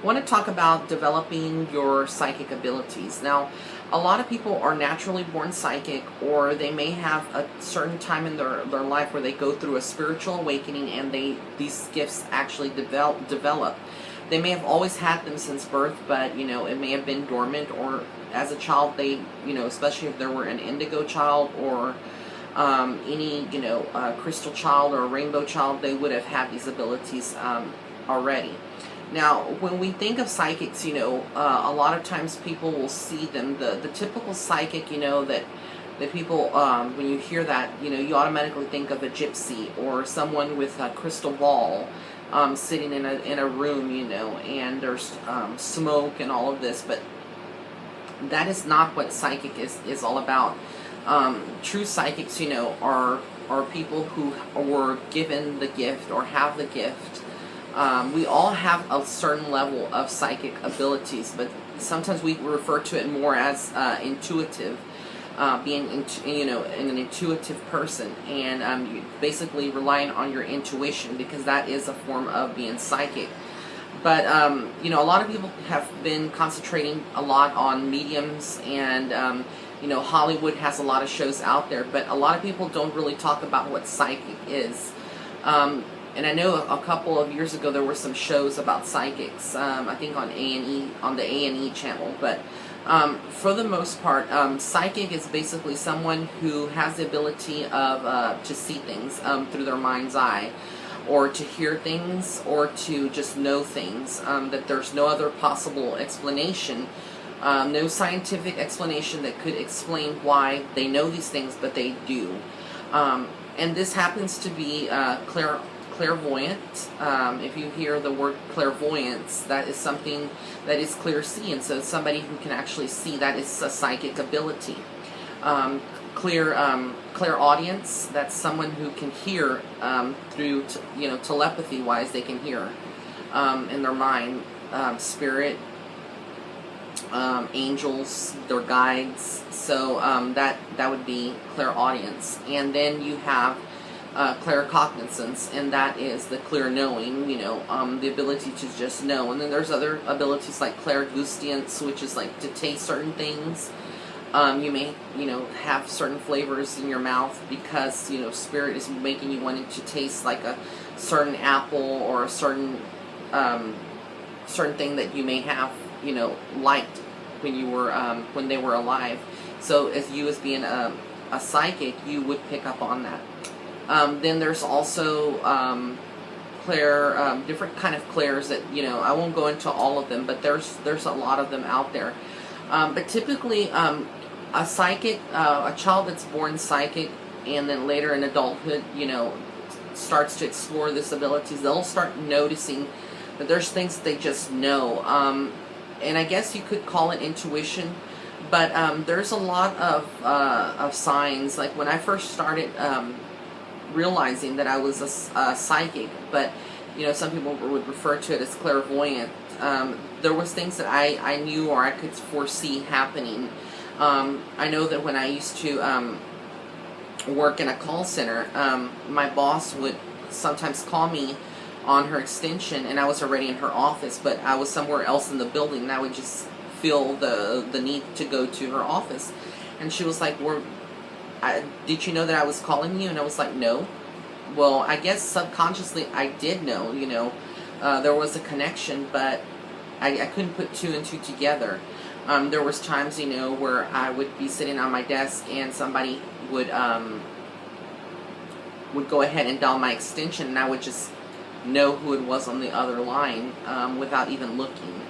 I want to talk about developing your psychic abilities. Now, a lot of people are naturally born psychic, or they may have a certain time in their life where they go through a spiritual awakening and these gifts actually develop. They may have always had them since birth, but it may have been dormant, or as a child they, especially if there were an indigo child or any crystal child or a rainbow child, they would have had these abilities already. Now, when we think of psychics, a lot of times people will see them. The typical psychic, that people, when you hear that, you automatically think of a gypsy or someone with a crystal ball sitting in a room, and there's smoke and all of this. But that is not what psychic is all about. True psychics, are people who were given the gift or have the gift. We all have a certain level of psychic abilities, but sometimes we refer to it more as intuitive, being an intuitive person, and basically relying on your intuition, because that is a form of being psychic. But a lot of people have been concentrating a lot on mediums, and Hollywood has a lot of shows out there, but a lot of people don't really talk about what psychic is. And I know a couple of years ago there were some shows about psychics, I think on A&E, on the A&E channel. But for the most part, psychic is basically someone who has the ability of to see things through their mind's eye, or to hear things, or to just know things, that there's no other possible explanation, no scientific explanation that could explain why they know these things, but they do. And this happens to be clairvoyant. If you hear the word clairvoyance, that is something that is clear seeing. So somebody who can actually see, that is a psychic ability. Clairaudience, that's someone who can hear through telepathy wise, they can hear in their mind, spirit, angels, their guides. So that would be clairaudience. And then you have claircognizance, and that is the clear knowing, the ability to just know. And then there's other abilities like clairgustance, which is like to taste certain things. You may, have certain flavors in your mouth because, spirit is making you wanting to taste like a certain apple or a certain thing that you may have, liked when you were, when they were alive. So as being a psychic, you would pick up on that. Then there's also different kind of clairs that, I won't go into all of them, but there's a lot of them out there. But typically, a psychic, a child that's born psychic, and then later in adulthood, starts to explore this abilities, they'll start noticing that there's things that they just know. And I guess you could call it intuition, but there's a lot of signs. Like when I first started realizing that I was a psychic, but some people would refer to it as clairvoyant. There was things that I knew or I could foresee happening. I know that when I used to work in a call center, my boss would sometimes call me on her extension, and I was already in her office, but I was somewhere else in the building, and I would just feel the need to go to her office. And she was like, did you know that I was calling you? And I was like, no. Well, I guess subconsciously I did know, there was a connection, but I couldn't put two and two together. There was times, where I would be sitting on my desk and somebody would go ahead and dial my extension, and I would just know who it was on the other line without even looking.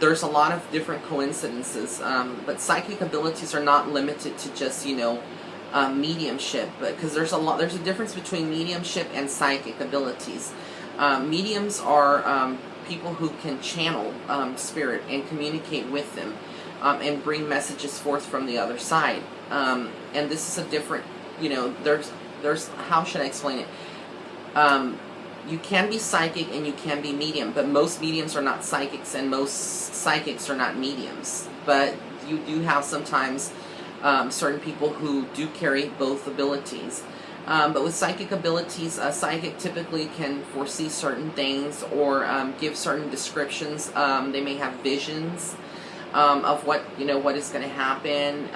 There's a lot of different coincidences, but psychic abilities are not limited to just, mediumship, because there's a difference between mediumship and psychic abilities. Mediums are people who can channel spirit and communicate with them, and bring messages forth from the other side. And this is a different, there's how should I explain it? You can be psychic and you can be medium, but most mediums are not psychics, and most psychics are not mediums. But you do have sometimes certain people who do carry both abilities. But with psychic abilities, a psychic typically can foresee certain things or give certain descriptions. They may have visions of what what is going to happen.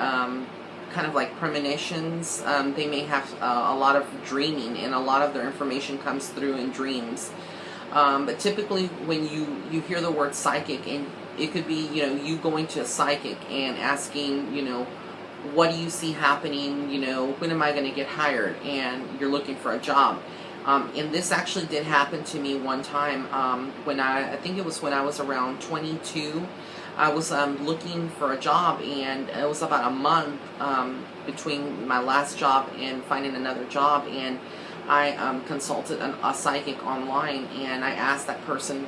Kind of like premonitions. They may have a lot of dreaming, and a lot of their information comes through in dreams. But typically, when you hear the word psychic, and it could be you going to a psychic and asking what do you see happening, when am I going to get hired, and you're looking for a job. And this actually did happen to me one time when I think it was when I was around 22. I was looking for a job, and it was about a month between my last job and finding another job, and I consulted a psychic online, and I asked that person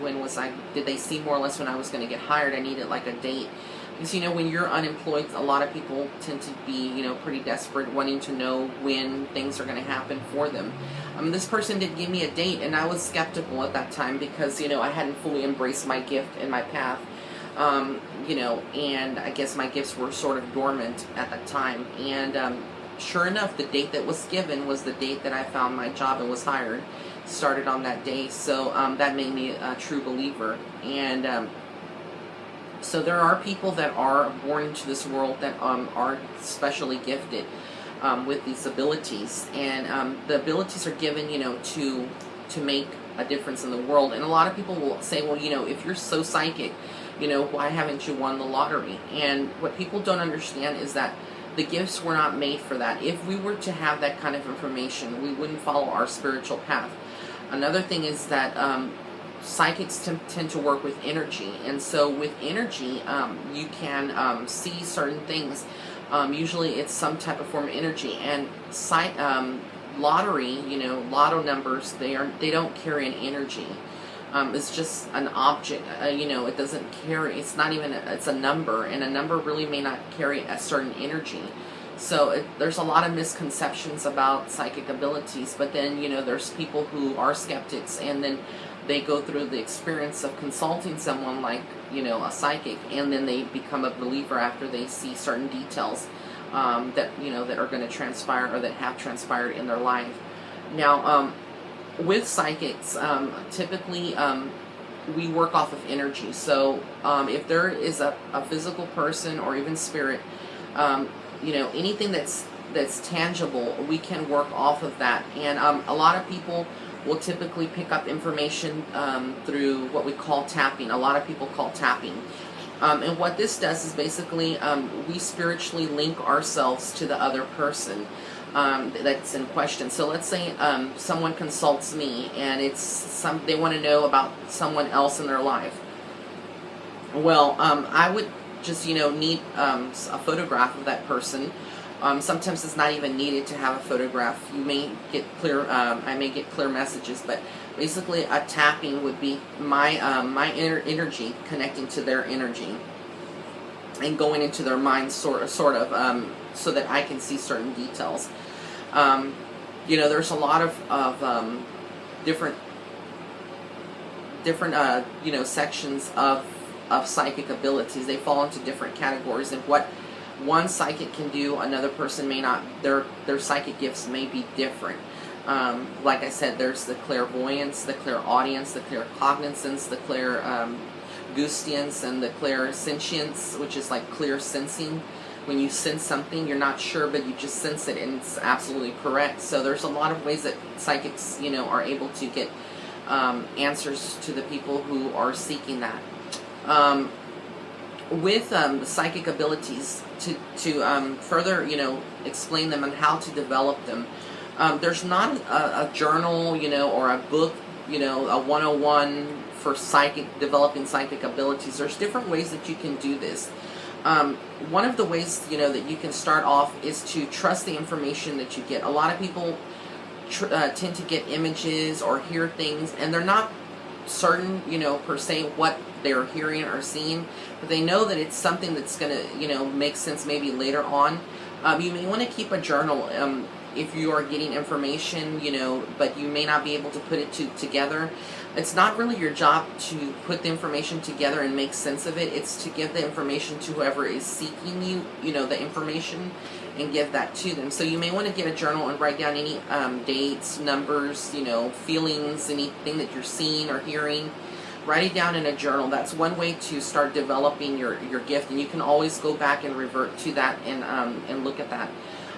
did they see more or less when I was going to get hired. I needed like a date. Because when you're unemployed, a lot of people tend to be pretty desperate, wanting to know when things are going to happen for them. This person did give me a date, and I was skeptical at that time because I hadn't fully embraced my gift and my path. And I guess my gifts were sort of dormant at that time. And sure enough, the date that was given was the date that I found my job and was hired. Started on that day, so that made me a true believer. And so there are people that are born into this world that are specially gifted with these abilities, and the abilities are given, to make a difference in the world. And a lot of people will say, well, if you're so psychic, why haven't you won the lottery? And what people don't understand is that the gifts were not made for that. If we were to have that kind of information, we wouldn't follow our spiritual path. Another thing is that psychics tend to work with energy, and so with energy, you can see certain things. Usually, it's some type of form of energy, and lottery, lotto numbers, they don't carry an energy. It's just an object. It doesn't carry. It's not even. It's a number, and a number really may not carry a certain energy. So there's a lot of misconceptions about psychic abilities. But then there's people who are skeptics, and then they go through the experience of consulting someone like a psychic, and then they become a believer after they see certain details that that are going to transpire or that have transpired in their life. Now, with psychics, typically we work off of energy. So if there is a physical person or even spirit, anything that's tangible, we can work off of that. And a lot of people will typically pick up information through what we call tapping. A lot of people call tapping. And what this does is basically we spiritually link ourselves to the other person that's in question. So let's say someone consults me, and they want to know about someone else in their life. Well, I would just need a photograph of that person. Sometimes it's not even needed to have a photograph. You may get clear. I may get clear messages, but basically, a tapping would be my inner energy connecting to their energy and going into their mind, sort of, so that I can see certain details. There's a lot of different sections of psychic abilities. They fall into different categories, and what one psychic can do, another person may not. Their psychic gifts may be different. Like I said, there's the clairvoyance, the clairaudience, the claircognizance, the clairgustance, and the clairsentience, which is like clear sensing. When you sense something, you're not sure, but you just sense it, and it's absolutely correct. So there's a lot of ways that psychics, are able to get answers to the people who are seeking that. With the psychic abilities, to further, explain them and how to develop them, there's not a journal, or a book, a 101 for developing psychic abilities. There's different ways that you can do this. One of the ways, that you can start off is to trust the information that you get. A lot of people tend to get images or hear things, and they're not certain, per se, what they're hearing or seeing, but they know that it's something that's going to, make sense maybe later on. You may want to keep a journal if you are getting information, but you may not be able to put it together. It's not really your job to put the information together and make sense of it. It's to give the information to whoever is seeking the information, and give that to them. So you may want to get a journal and write down any dates, numbers, feelings, anything that you're seeing or hearing. Write it down in a journal. That's one way to start developing your gift, and you can always go back and revert to that and look at that.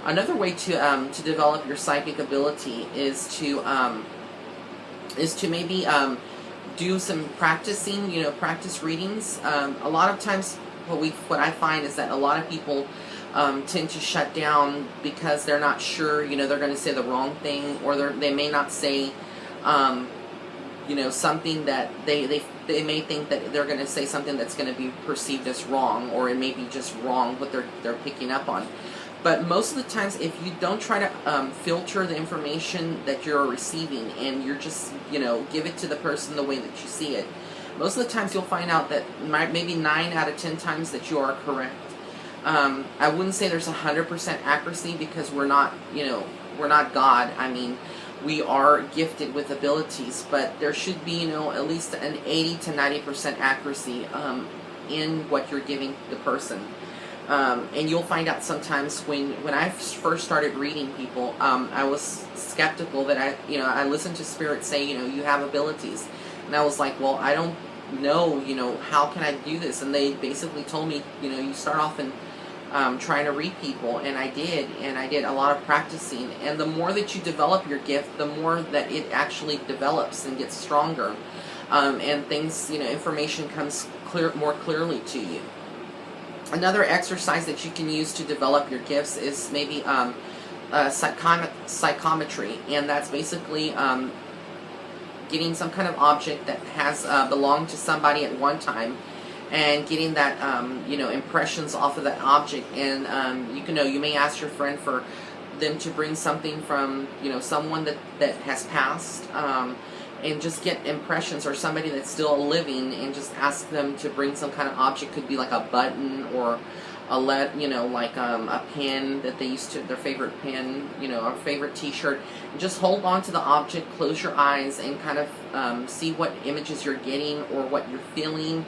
Another way to develop your psychic ability is to maybe do some practicing. Practice readings. A lot of times, what I find is that a lot of people tend to shut down because they're not sure. They're going to say the wrong thing, or they may not say. Something that they may think that they're going to say something that's going to be perceived as wrong, or it may be just wrong what they're picking up on. But most of the times, if you don't try to filter the information that you're receiving, and you're just give it to the person the way that you see it, most of the times you'll find out that maybe 9 out of 10 times that you are correct. I wouldn't say there's 100% accuracy, because we're not God. I mean, we are gifted with abilities, but there should be, at least an 80 to 90% accuracy in what you're giving the person. And you'll find out sometimes when I first started reading people, I was skeptical that I listened to Spirit say, you have abilities. And I was like, well, I don't know, how can I do this? And they basically told me, you start off and trying to read people, and I did a lot of practicing, and the more that you develop your gift, the more that it actually develops and gets stronger, and things, information comes more clearly to you. Another exercise that you can use to develop your gifts is maybe psychometry, and that's basically getting some kind of object that has belonged to somebody at one time, and getting that impressions off of that object. And you may ask your friend for them to bring something from someone that has passed, and just get impressions, or somebody that's still living, and just ask them to bring some kind of object. Could be like a button, or a like a pen that they used to, their favorite pen, a favorite t-shirt. Just hold on to the object, close your eyes, and kind of see what images you're getting or what you're feeling.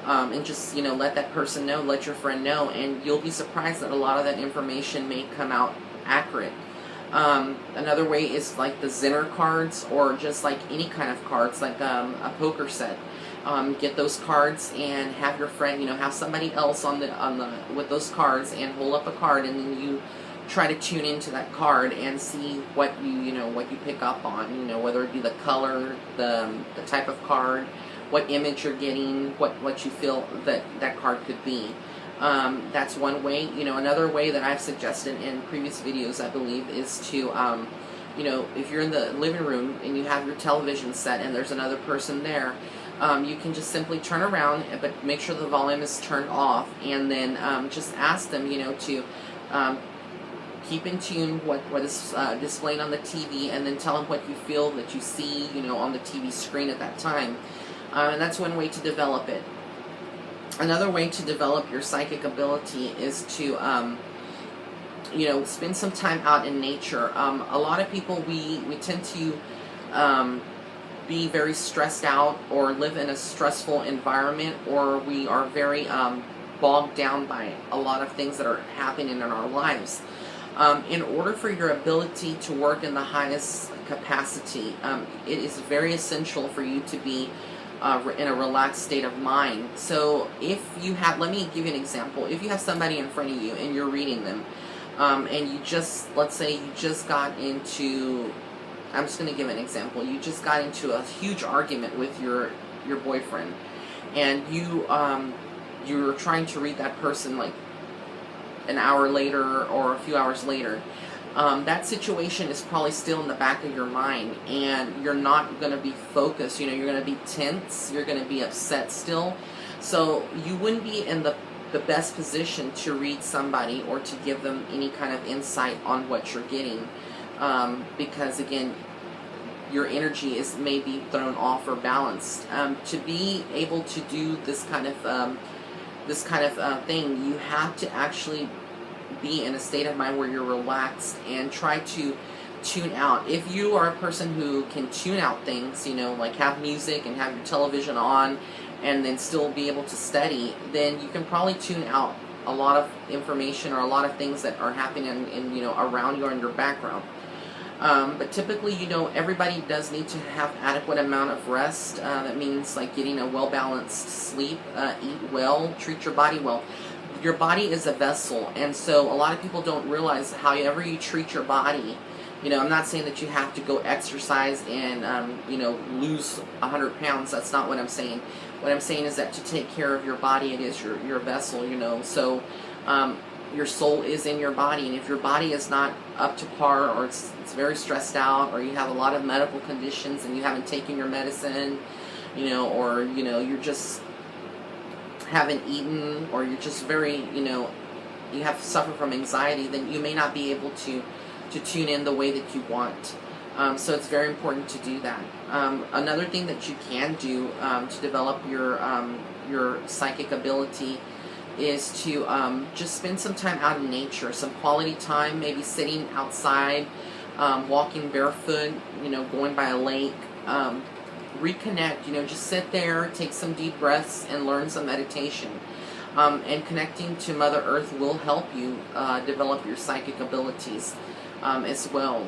And just, let that person know, let your friend know, and you'll be surprised that a lot of that information may come out accurate. Another way is like the Zener cards, or just like any kind of cards, like a poker set. Get those cards and have your friend, have somebody else with those cards, and hold up a card, and then you try to tune into that card and see what what you pick up on, whether it be the color, the type of card, what image you're getting, what you feel that card could be. That's one way. Another way that I've suggested in previous videos, I believe, is to, if you're in the living room and you have your television set and there's another person there, you can just simply turn around, but make sure the volume is turned off, and then just ask them, to keep in tune what is displayed on the TV, and then tell them what you feel that you see, on the TV screen at that time. And that's one way to develop it. Another way to develop your psychic ability is to, spend some time out in nature. A lot of people, we tend to be very stressed out, or live in a stressful environment, or we are very bogged down by a lot of things that are happening in our lives. In order for your ability to work in the highest capacity, it is very essential for you to be in a relaxed state of mind. So if you have, let me give you an example. If you have somebody in front of you and you're reading them, and let's say you just got into, I'm just going to give an example. You just got into a huge argument with your boyfriend, and you're trying to read that person like an hour later or a few hours later. That situation is probably still in the back of your mind, and you're not going to be focused. You're going to be tense. You're going to be upset still. So you wouldn't be in the best position to read somebody or to give them any kind of insight on what you're getting, because again, your energy is maybe thrown off or balanced. To be able to do this kind of thing, you have to actually be in a state of mind where you're relaxed and try to tune out. If you are a person who can tune out things, like have music and have your television on and then still be able to study, then you can probably tune out a lot of information or a lot of things that are happening in you know, around you or in your background. But typically, you know, everybody does need to have adequate amount of rest. That means like getting a well-balanced sleep, eat well, treat your body well. Your body is a vessel, and so a lot of people don't realize however you treat your body. You know, I'm not saying that you have to go exercise and, you know, lose 100 pounds. That's not what I'm saying. What I'm saying is that to take care of your body, it is your vessel, you know. So, your soul is in your body, and if your body is not up to par, or it's very stressed out, or you have a lot of medical conditions and you haven't taken your medicine, you know, or, you know, you're just haven't eaten, or you're just very, you know, you have suffer from anxiety, then you may not be able to tune in the way that you want. So it's very important to do that. Another thing that you can do to develop your psychic ability is to just spend some time out in nature, some quality time, maybe sitting outside, walking barefoot, you know, going by a lake, reconnect, you know, just sit there, take some deep breaths and learn some meditation. And connecting to Mother Earth will help you develop your psychic abilities as well.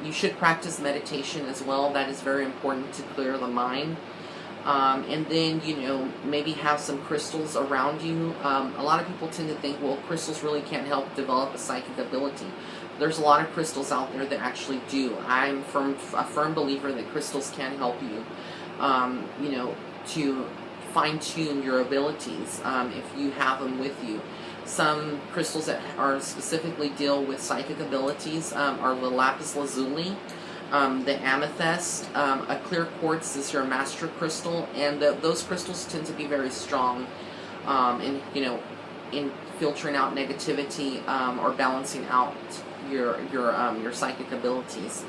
You should practice meditation as well. That is very important to clear the mind. And then, you know, maybe have some crystals around you. A lot of people tend to think, well, crystals really can't help develop a psychic ability. There's a lot of crystals out there that actually do. I'm a firm believer that crystals can help you, you know, to fine-tune your abilities if you have them with you. Some crystals that are specifically deal with psychic abilities are the lapis lazuli, the amethyst, a clear quartz is your master crystal, and those crystals tend to be very strong in, you know, in filtering out negativity or balancing out your psychic abilities.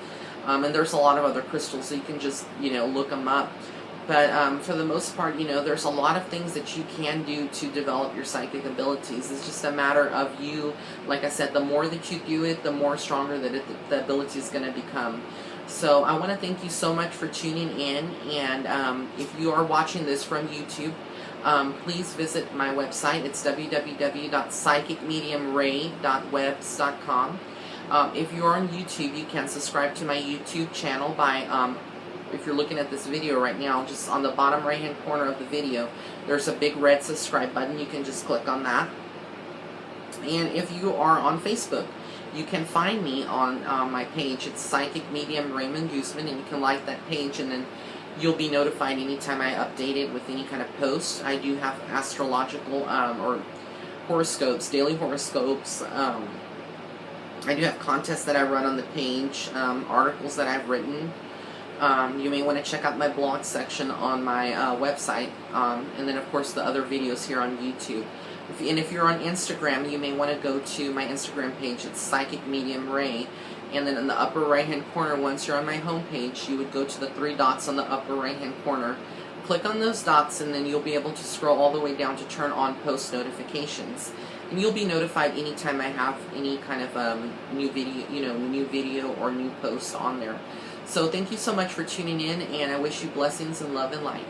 And there's a lot of other crystals, so you can just, you know, look them up. But for the most part, you know, there's a lot of things that you can do to develop your psychic abilities. It's just a matter of you, like I said, the more that you do it, the more stronger that the ability is going to become. So I want to thank you so much for tuning in, and if you are watching this from YouTube, please visit my website. It's www.psychicmediumray.webs.com. If you're on YouTube, you can subscribe to my YouTube channel by, if you're looking at this video right now, just on the bottom right hand corner of the video, there's a big red subscribe button. You can just click on that. And if you are on Facebook, you can find me on my page. It's Psychic Medium Raymond Guzman, and you can like that page, and then you'll be notified anytime I update it with any kind of post. I do have astrological or horoscopes, daily horoscopes. I do have contests that I run on the page, articles that I've written. You may want to check out my blog section on my website, and then of course the other videos here on YouTube. If you're on Instagram, you may want to go to my Instagram page. It's Psychic Medium Ray, and then in the upper right hand corner, once you're on my home page, you would go to the 3 dots on the upper right hand corner. Click on those dots, and then you'll be able to scroll all the way down to turn on post notifications. And you'll be notified anytime I have any kind of new video or new post on there. So thank you so much for tuning in, and I wish you blessings and love and light.